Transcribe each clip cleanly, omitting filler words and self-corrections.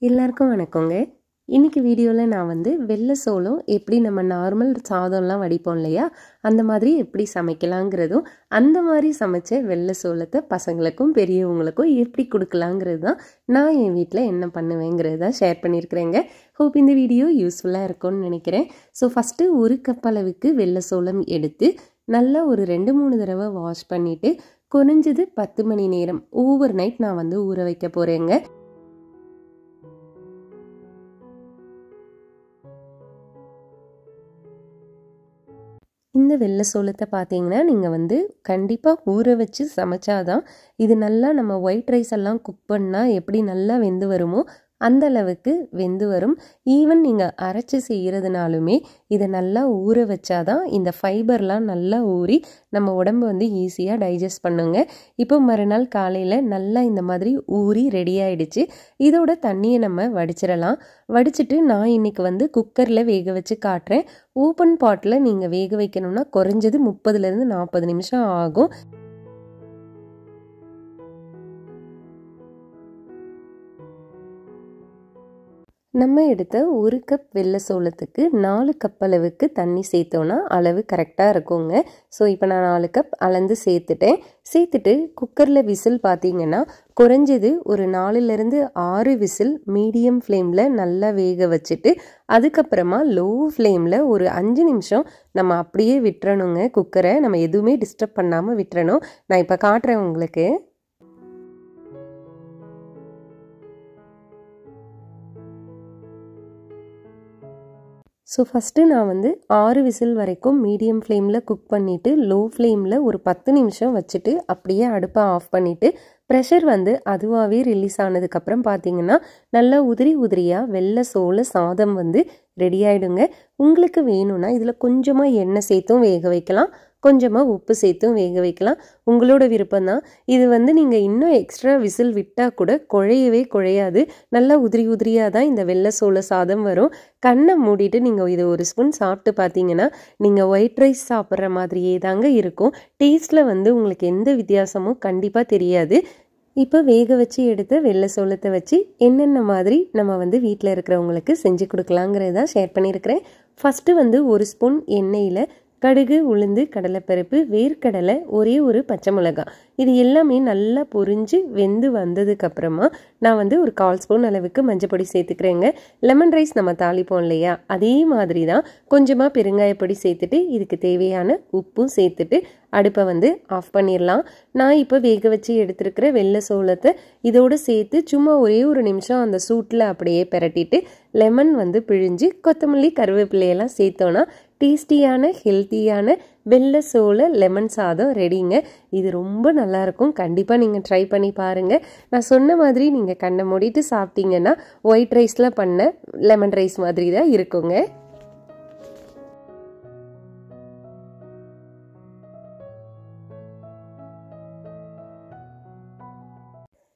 எல்லாருக்கும் வணக்கங்க. இன்னைக்கு வீடியோவில் நான் வெள்ளை சோளம் எப்படி நம்ம நார்மல் சாதம்லாம் வடிப்போம் இல்லையா, அந்த மாதிரி எப்படி சமைக்கலாங்கிறதும், அந்த மாதிரி சமைச்ச வெள்ளை சோளத்தை பசங்களுக்கும் பெரியவங்களுக்கும் எப்படி கொடுக்கலாங்கிறது தான் நான் என் வீட்டில் என்ன பண்ணுவேங்கிறது தான் ஷேர் பண்ணியிருக்கிறேங்க. ஹோப் இந்த வீடியோ யூஸ்ஃபுல்லாக இருக்கும்னு நினைக்கிறேன். ஸோ ஃபஸ்ட்டு 1 கப் அளவுக்கு வெள்ளை சோளம் எடுத்து நல்லா ஒரு 2-3 தடவை வாஷ் பண்ணிவிட்டு குறைஞ்சது 10 மணி நேரம் ஓவர் நைட் நான் ஊற வைக்க போகிறேங்க. இந்த வெள்ளை சோளத்தை பார்த்தீங்கன்னா நீங்கள் கண்டிப்பாக ஊற வச்சு சமைச்சாதான் இது நல்லா நம்ம ஒயிட் ரைஸ் எல்லாம் குக் பண்ணால் எப்படி நல்லா வெந்து வருமோ அந்த அளவுக்கு வெந்து வரும். ஈவன் நீங்கள் அரைச்சி செய்கிறதுனாலுமே இதை நல்லா ஊற வச்சாதான் இந்த ஃபைபர்லாம் நல்லா ஊறி நம்ம உடம்பு ஈஸியாக டைஜஸ்ட் பண்ணுங்க. இப்போ மறுநாள் காலையில் நல்லா இந்த மாதிரி ஊறி ரெடி ஆகிடுச்சு. இதோட தண்ணியை நம்ம வடிச்சிடலாம். வடிச்சிட்டு நான் இன்றைக்கி குக்கரில் வேக வச்சு காட்டுறேன். ஓப்பன் பாட்டில் நீங்கள் வேக வைக்கணும்னா குறைஞ்சது 30-40 நிமிஷம் ஆகும். நம்ம எடுத்த 1 கப் வெள்ளை சோளத்துக்கு 4 கப் அளவுக்கு தண்ணி சேர்த்தோன்னா அளவு கரெக்டாக இருக்குங்க. ஸோ இப்போ நான் 4 கப் அளந்து சேர்த்துட்டு குக்கரில் விசில் பார்த்தீங்கன்னா குறைஞ்சது ஒரு 4-6 விசில் மீடியம் ஃப்ளேமில் நல்லா வேக வச்சுட்டு அதுக்கப்புறமா லோ ஃப்ளேமில் ஒரு 5 நிமிஷம் நம்ம அப்படியே விட்டுறணுங்க. குக்கரை நம்ம எதுவுமே டிஸ்டர்ப் பண்ணாமல் விட்டுறணும். நான் இப்போ காட்டுறேன் உங்களுக்கு. ஸோ ஃபஸ்ட்டு நான் 6 விசில் வரைக்கும் மீடியம் ஃப்ளேமில் குக் பண்ணிவிட்டு லோ ஃப்ளேமில் ஒரு 10 நிமிஷம் வச்சுட்டு அப்படியே அடுப்பை ஆஃப் பண்ணிவிட்டு ப்ரெஷர் அதுவாகவே ரிலீஸ் ஆனதுக்கப்புறம் பார்த்தீங்கன்னா நல்லா உதிரியாக வெள்ளை சோள சாதம் ரெடி ஆகிடுங்க. உங்களுக்கு வேணும்னா இதில் கொஞ்சமாக எண்ணெய் சேர்த்தும் வேக வைக்கலாம், கொஞ்சமாக உப்பு சேர்த்தும் வேக வைக்கலாம். உங்களோட விருப்பம்தான். இது நீங்கள் இன்னும் எக்ஸ்ட்ரா விசில் விட்டால் கூட குழையாது. நல்லா உதிரியாக தான் இந்த வெள்ளை சோள சாதம் வரும். கண்ணை மூடிட்டு நீங்கள் இதை ஒரு ஸ்பூன் சாப்பிட்டு பார்த்தீங்கன்னா நீங்கள் ஒயிட் ரைஸ் சாப்பிட்ற மாதிரியே தாங்க இருக்கும். டேஸ்ட்டில் உங்களுக்கு எந்த வித்தியாசமும் கண்டிப்பாக தெரியாது. இப்போ வேக வச்சு எடுத்த வெள்ளை சோளத்தை வச்சு என்னென்ன மாதிரி நம்ம வீட்டில் இருக்கிறவங்களுக்கு செஞ்சு கொடுக்கலாங்கிறத ஷேர் பண்ணியிருக்கிறேன். ஃபஸ்ட்டு 1 ஸ்பூன் எண்ணெயில் கடுகு, உளுந்து, கடலைப்பருப்பு, வேர்க்கடலை, ஒரே ஒரு பச்சை மிளகாய், இது எல்லாமே நல்லா பொரிஞ்சு வெந்து வந்ததுக்கப்புறமா நான் ஒரு 1/4 ஸ்பூன் அளவுக்கு மஞ்சப்பொடி சேர்த்துக்கிறேங்க. லெமன் ரைஸ் நம்ம தாளிப்போம் இல்லையா, அதே மாதிரி தான் கொஞ்சமாக பெருங்காயப்பொடி சேர்த்துட்டு இதுக்கு தேவையான உப்பும் சேர்த்துட்டு அடுப்பை ஆஃப் பண்ணிடலாம். நான் இப்போ வேக வச்சு எடுத்துருக்கிற வெள்ளை சோளத்தை இதோடு சேர்த்து சும்மா ஒரே ஒரு நிமிஷம் அந்த சூட்டில் அப்படியே பிரட்டிட்டு லெமன் பிழிஞ்சு கொத்தமல்லி, கருவேப்பிலையெல்லாம் சேர்த்தோன்னா டேஸ்டியான ஹெல்த்தியான வெள்ளை சோள லெமன் சாதம் ரெடிங்க. இது ரொம்ப நல்லாயிருக்கும். கண்டிப்பாக நீங்கள் ட்ரை பண்ணி பாருங்கள். நான் சொன்ன மாதிரி நீங்கள் கண்ணை மூடிட்டு சாப்பிட்டீங்கன்னா ஒயிட் ரைஸில் பண்ண லெமன் ரைஸ் மாதிரி தான் இருக்குங்க.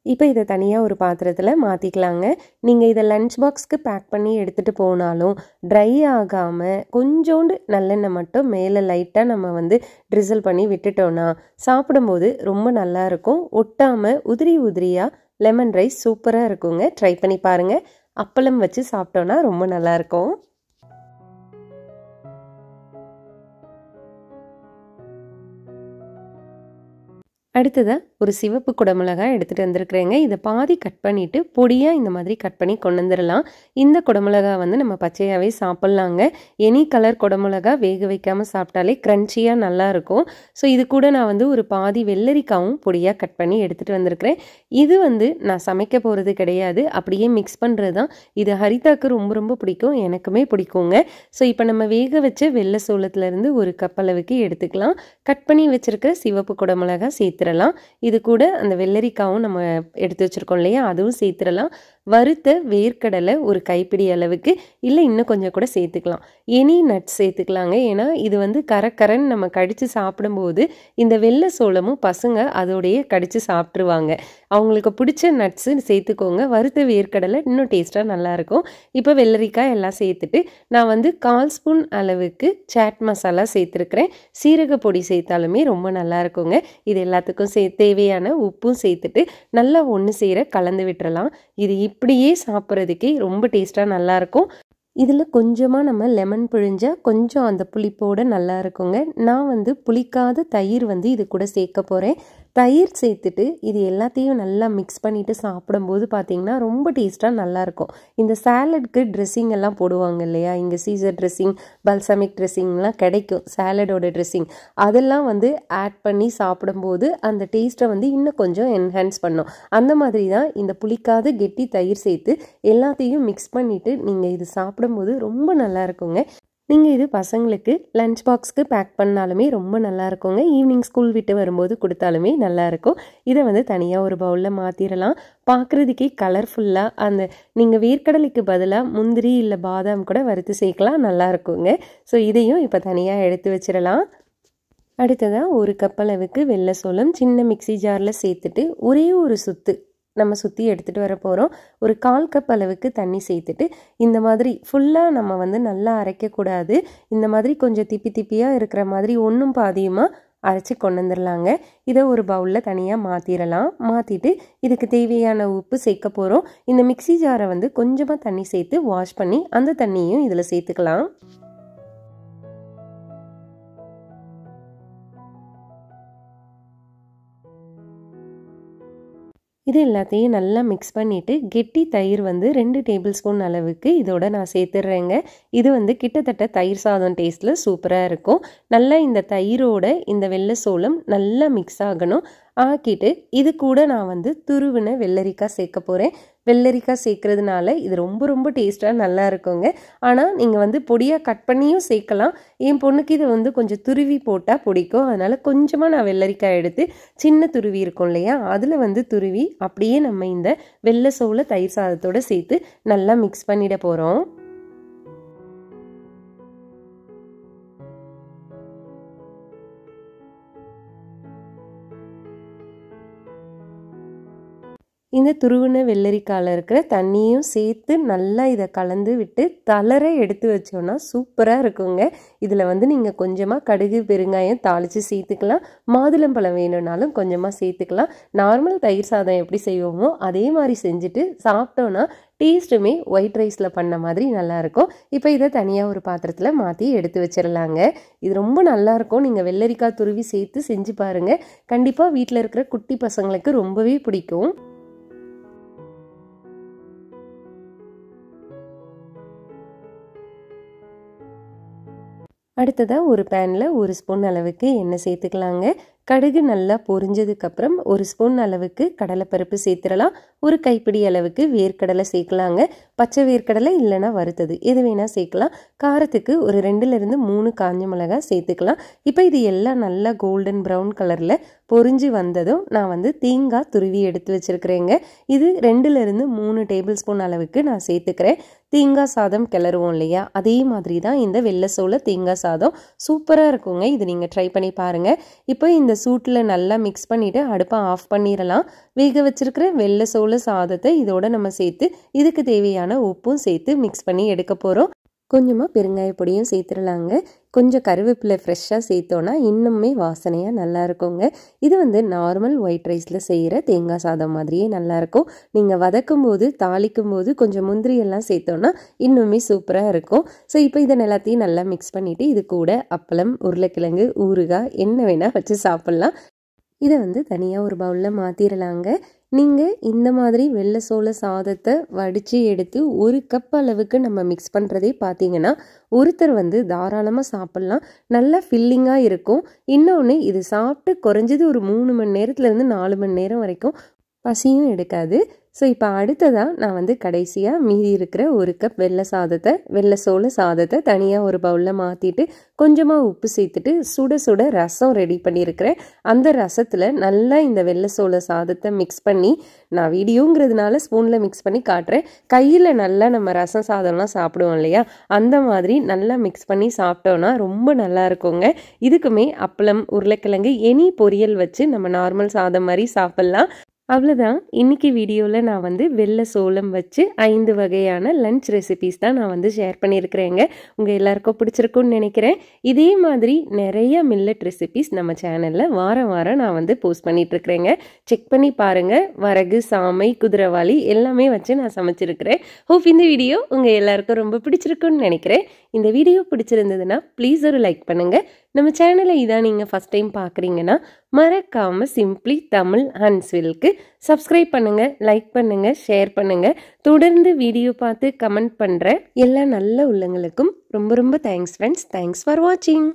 இப்போ இதை தனியாக ஒரு பாத்திரத்தில் மாற்றிக்கலாங்க. நீங்கள் இதை லஞ்ச் பாக்ஸ்க்கு பேக் பண்ணி எடுத்துகிட்டு போனாலும் ட்ரை ஆகாமல் கொஞ்சோண்டு நல்லெண்ணெய் மட்டும் மேலே லைட்டாக நம்ம ட்ரிசில் பண்ணி விட்டுட்டோன்னா சாப்பிடும்போது ரொம்ப நல்லாயிருக்கும். ஒட்டாமல் உதிரியாக லெமன் ரைஸ் சூப்பராக இருக்குங்க. ட்ரை பண்ணி பாருங்கள். அப்பளம் வச்சு சாப்பிட்டோன்னா ரொம்ப நல்லாயிருக்கும். அடுத்ததாக ஒரு சிவப்பு குடமிளகாய் எடுத்துகிட்டு வந்திருக்கிறேங்க. இதை பாதி கட் பண்ணிவிட்டு பொடியாக இந்த மாதிரி கட் பண்ணி கொண்டு வந்துடலாம். இந்த குடமிளகாய் நம்ம பச்சையாகவே சாப்பிட்லாங்க. எனி கலர் குடமிளகா வேக வைக்காமல் சாப்பிட்டாலே க்ரன்ச்சியாக நல்லாயிருக்கும். ஸோ இது கூட நான் ஒரு பாதி வெள்ளரிக்காவும் பொடியாக கட் பண்ணி எடுத்துகிட்டு வந்திருக்கிறேன். இது நான் சமைக்க போகிறது கிடையாது, அப்படியே மிக்ஸ் பண்ணுறது தான். இது ஹரிதாக்கு ரொம்ப பிடிக்கும், எனக்குமே பிடிக்குங்க. ஸோ இப்போ நம்ம வேக வச்ச வெள்ளை சோளத்துலேருந்து 1 கப் அளவுக்கு எடுத்துக்கலாம். கட் பண்ணி வச்சுருக்க சிவப்பு குடமிளகாய் சேர்த்துடலாம். இது கூட அந்த வெள்ளரிக்காவும் நம்ம எடுத்து வச்சுருக்கோம் இல்லையா, அதுவும் சேர்த்துடலாம். வறுத்த வேர்க்கடலை ஒரு கைப்பிடி அளவுக்கு, இல்லை இன்னும் கொஞ்சம் கூட சேர்த்துக்கலாம். எனி நட்ஸ் சேர்த்துக்கலாங்க. ஏன்னா இது கரன்னு நம்ம கடித்து சாப்பிடும்போது இந்த வெள்ளை சோளமும் பசங்க அதோடையே கடித்து சாப்பிட்ருவாங்க. அவங்களுக்கு பிடிச்ச நட்ஸு சேர்த்துக்கோங்க. வறுத்த வேர்க்கடலை இன்னும் டேஸ்ட்டாக நல்லாயிருக்கும். இப்போ வெள்ளரிக்காய் எல்லாம் சேர்த்துட்டு நான் 1/4 ஸ்பூன் அளவுக்கு சாட் மசாலா சேர்த்துருக்கிறேன். சீரக பொடி சேர்த்தாலுமே ரொம்ப நல்லாயிருக்குங்க. இது எல்லாத்துக்கும் தேவையான உப்பும் சேர்த்துட்டு நல்லா ஒன்று சேர கலந்து விட்டுறலாம். இது இப்படியே சாப்பிட்றதுக்கே ரொம்ப டேஸ்ட்டாக நல்லாயிருக்கும். இதில் கொஞ்சமாக நம்ம லெமன் பிழிஞ்சா கொஞ்சம் அந்த புளிப்போடு நல்லா இருக்குங்க. நான் வந்து புளிக்காத தயிர் வந்து இது கூட சேர்க்க போகிறேன். தயிர் சேர்த்துட்டு இது எல்லாத்தையும் நல்லா மிக்ஸ் பண்ணிவிட்டு சாப்பிடும்போது பார்த்திங்கன்னா ரொம்ப டேஸ்ட்டாக நல்லாயிருக்கும். இந்த சாலட்க்கு ட்ரெஸ்ஸிங் எல்லாம் போடுவாங்க இல்லையா, இங்கே சீசர் ட்ரெஸ்ஸிங், பல்சமிக் ட்ரெஸ்ஸிங்லாம் கிடைக்கும், சாலடோட ட்ரெஸ்ஸிங். அதெல்லாம் வந்து ஆட் பண்ணி சாப்பிடும்போது அந்த டேஸ்ட்டை வந்து இன்னும் கொஞ்சம் என்ஹான்ஸ் பண்ணும். அந்த மாதிரி தான் இந்த புளிக்காத கெட்டி தயிர் சேர்த்து எல்லாத்தையும் மிக்ஸ் பண்ணிவிட்டு நீங்கள் இது சாப்பிடும்போது ரொம்ப நல்லா இருக்குங்க. நீங்கள் இது பசங்களுக்கு லஞ்ச் பாக்ஸ்க்கு பேக் பண்ணாலுமே ரொம்ப நல்லா இருக்குங்க. ஈவினிங் ஸ்கூல் விட்டு வரும்போது கொடுத்தாலுமே நல்லாயிருக்கும். இதை வந்து தனியாக ஒரு பவுலில் மாற்றிடலாம். பார்க்குறதுக்கே கலர்ஃபுல்லாக அந்த நீங்கள் வேர்க்கடலைக்கு பதிலாக முந்திரி இல்லை பாதாம் கூட வறுத்து சேர்க்கலாம், நல்லா இருக்குங்க. ஸோ இதையும் இப்போ தனியாக எடுத்து வச்சிடலாம். அடுத்ததாக 1 கப் அளவுக்கு வெள்ளை சோளம் சின்ன மிக்சி ஜாரில் சேர்த்துட்டு ஒரே ஒரு சுத்து நம்ம சுற்றி எடுத்துகிட்டு வர போகிறோம். ஒரு 1/4 கப் அளவுக்கு தண்ணி சேர்த்துட்டு இந்த மாதிரி ஃபுல்லாக நம்ம வந்து நல்லா அரைக்கக்கூடாது. இந்த மாதிரி கொஞ்சம் திப்பி திப்பியாக இருக்கிற மாதிரி ஒன்றும் பாதியமாக அரைச்சி கொண்டு வந்துடலாங்க. இதை ஒரு பவுலில் தனியாக மாற்றிடலாம். மாற்றிட்டு இதுக்கு தேவையான உப்பு சேர்க்க போகிறோம். இந்த மிக்சி ஜாரை வந்து கொஞ்சமாக தண்ணி சேர்த்து வாஷ் பண்ணி அந்த தண்ணியும் இதில் சேர்த்துக்கலாம். இது எல்லாத்தையும் நல்லா மிக்ஸ் பண்ணிவிட்டு கெட்டி தயிர் வந்து 2 டேபிள் ஸ்பூன் அளவுக்கு இதோட நான் சேர்த்துடுறேங்க. இது வந்து கிட்டத்தட்ட தயிர் சாதம் டேஸ்ட்டில் சூப்பராக இருக்கும். நல்லா இந்த தயிரோட இந்த வெள்ளை சோளம் நல்லா மிக்ஸ் ஆகணும். ஆக்கிட்டு இது கூட நான் வந்து துருவின வெள்ளரிக்காய் சேர்க்க போகிறேன். வெள்ளரிக்காய் சேர்க்கறதுனால இது ரொம்ப ரொம்ப டேஸ்ட்டாக நல்லா இருக்குங்க. ஆனால் நீங்கள் வந்து பொடியாக கட் பண்ணியும் சேர்க்கலாம். என் பொண்ணுக்கு இது வந்து கொஞ்சம் துருவி போட்டால் பிடிக்கும். அதனால் கொஞ்சமாக நான் வெள்ளரிக்காய் எடுத்து சின்ன துருவி இருக்கும் இல்லையா, அதில் வந்து துருவி அப்படியே நம்ம இந்த வெள்ளை சோள தயிர் சாதத்தோடு சேர்த்து நல்லா மிக்ஸ் பண்ணிட போகிறோம். இந்த துருவின வெள்ளரிக்காயில் இருக்கிற தண்ணியும் சேர்த்து நல்லா இதை கலந்து விட்டு தளர எடுத்து வச்சோன்னா சூப்பராக இருக்குங்க. இதில் வந்து நீங்கள் கொஞ்சமாக கடுகு பெருங்காயம் தாளித்து சேர்த்துக்கலாம். மாதுளம்பழம் வேணும்னாலும் கொஞ்சமாக சேர்த்துக்கலாம். நார்மல் தயிர் சாதம் எப்படி செய்வோமோ அதே மாதிரி செஞ்சுட்டு சாப்பிட்டோன்னா டேஸ்ட்டுமே ஒயிட் ரைஸில் பண்ண மாதிரி நல்லாயிருக்கும். இப்போ இதை தனியாக ஒரு பாத்திரத்தில் மாற்றி எடுத்து வச்சிடலாங்க. இது ரொம்ப நல்லாயிருக்கும். நீங்கள் வெள்ளரிக்காய் துருவி சேர்த்து செஞ்சு பாருங்கள். கண்டிப்பாக வீட்டில் இருக்கிற குட்டி பசங்களுக்கு ரொம்பவே பிடிக்கும். அடுத்ததாக ஒரு பேனில் 1 ஸ்பூன் அளவுக்கு எண்ணெய் சேர்த்துக்கலாங்க. கடுகு நல்லா பொரிஞ்சதுக்கப்புறம் 1 ஸ்பூன் அளவுக்கு கடலைப்பருப்பு சேர்த்துடலாம். ஒரு கைப்பிடி அளவுக்கு வேர்க்கடலை சேர்க்கலாங்க. பச்சை வேர்க்கடலை இல்லைன்னா வறுத்தது எது வேணால் சேர்க்கலாம். காரத்துக்கு ஒரு 2லேருந்து 3 காஞ்ச மிளகாய் சேர்த்துக்கலாம். இப்போ இது எல்லாம் நல்லா கோல்டன் ப்ரௌன் கலரில் பொரிஞ்சு வந்ததும் நான் வந்து தேங்காய் துருவி எடுத்து வச்சுருக்கிறேங்க. இது 2லேருந்து 3 டேபிள் ஸ்பூன் அளவுக்கு நான் சேர்த்துக்கிறேன். தேங்காய் சாதம் கிளறுவோம் இல்லையா, அதே மாதிரி தான் இந்த வெள்ளை சோள தேங்காய் சாதம் சூப்பராக இருக்குங்க. இது நீங்கள் ட்ரை பண்ணி பாருங்கள். இப்போ இந்த சூட்டில் நல்லா மிக்ஸ் பண்ணிவிட்டு அடுப்பை ஆஃப் பண்ணிடலாம். வேக வச்சிருக்கிற வெள்ளை சோள சாதத்தை இதோட நம்ம சேர்த்து இதுக்கு தேவையான உப்பும் சேர்த்து மிக்ஸ் பண்ணி எடுக்க போகிறோம். கொஞ்சமாக பெருங்காய பொடியும் சேர்த்துடலாங்க. கொஞ்சம் கருவேப்பிலை ஃப்ரெஷ்ஷாக சேர்த்தோன்னா இன்னுமே வாசனையாக நல்லா இருக்குங்க. இது வந்து நார்மல் ஒயிட் ரைஸில் செய்கிற தேங்காய் சாதம் மாதிரியே நல்லாயிருக்கும். நீங்கள் வதக்கும் போது தாளிக்கும் போது கொஞ்சம் முந்திரி எல்லாம் சேர்த்தோன்னா இன்னுமே சூப்பராக இருக்கும். ஸோ இப்போ இதை எல்லாத்தையும் நல்லா மிக்ஸ் பண்ணிவிட்டு இது கூட அப்பளம், உருளைக்கிழங்கு, ஊறுகாய் என்ன வேணால் வச்சு சாப்பிட்லாம். இதை வந்து தனியாக ஒரு பவுலில் மாற்றிடலாங்க. நீங்கள் இந்த மாதிரி வெள்ளை சோள சாதத்தை வடித்து எடுத்து 1 கப் அளவுக்கு நம்ம மிக்ஸ் பண்ணுறதே பார்த்தீங்கன்னா ஒருத்தர் வந்து தாராளமாக சாப்பிட்லாம். நல்லா ஃபில்லிங்காக இருக்கும். இன்னொன்று இது சாப்பிட்டு குறைஞ்சது ஒரு 3 மணி நேரத்துலேருந்து 4 மணி நேரம் வரைக்கும் பசியும் எடுக்காது. ஸோ இப்போ அடுத்ததாக நான் வந்து கடைசியாக மீதி இருக்கிற 1 கப் வெள்ளை சோள சாதத்தை தனியாக ஒரு பவுலில் மாற்றிட்டு கொஞ்சமாக உப்பு சேர்த்துட்டு சுட சுட ரசம் ரெடி பண்ணியிருக்கிறேன். அந்த ரசத்தில் நல்லா இந்த வெள்ளை சோள சாதத்தை மிக்ஸ் பண்ணி, நான் வீடியோங்கிறதுனால ஸ்பூனில் மிக்ஸ் பண்ணி காட்டுறேன். கையில் நல்லா நம்ம ரசம் சாதம்லாம் சாப்பிடுவோம் இல்லையா, அந்த மாதிரி நல்லா மிக்ஸ் பண்ணி சாப்பிட்டோன்னா ரொம்ப நல்லா இருக்குங்க. இதுக்குமே அப்பளம், உருளைக்கிழங்கு, எனி பொரியல் வச்சு நம்ம நார்மல் சாதம் மாதிரி சாப்பிட்லாம். அவ்வளோதான். இன்னைக்கு வீடியோவில் நான் வந்து வெள்ளை சோளம் வச்சு 5 வகையான லஞ்ச் ரெசிபீஸ் தான் நான் வந்து ஷேர் பண்ணியிருக்கிறேங்க. உங்கள் எல்லாருக்கும் பிடிச்சிருக்குன்னு நினைக்கிறேன். இதே மாதிரி நிறைய மில்லட் ரெசிபீஸ் நம்ம சேனலில் வாரம் வாரம் நான் வந்து போஸ்ட் பண்ணிகிட்ருக்கிறேங்க. செக் பண்ணி பாருங்கள். வரகு, சாமை, குதிரைவாளி எல்லாமே வச்சு நான் சமைச்சிருக்கிறேன். ஹோப் இந்த வீடியோ உங்கள் எல்லாருக்கும் ரொம்ப பிடிச்சிருக்குன்னு நினைக்கிறேன். இந்த வீடியோ பிடிச்சிருந்ததுன்னா ப்ளீஸ் ஒரு லைக் பண்ணுங்கள். நம்ம சேனலை இதான் நீங்கள் ஃபஸ்ட் டைம் பார்க்குறீங்கன்னா மறக்காமல் சிம்பிளி தமிழ் ஹன்ஸ்வில்க்கு சப்ஸ்கிரைப் பண்ணுங்கள், லைக் பண்ணுங்கள், ஷேர் பண்ணுங்கள். தொடர்ந்து வீடியோ பார்த்து கமெண்ட் பண்ணுற எல்லா நல்ல உள்ளங்களுக்கும் ரொம்ப ரொம்ப தேங்க்ஸ் ஃப்ரெண்ட்ஸ். தேங்க்ஸ் ஃபார் வாட்சிங்.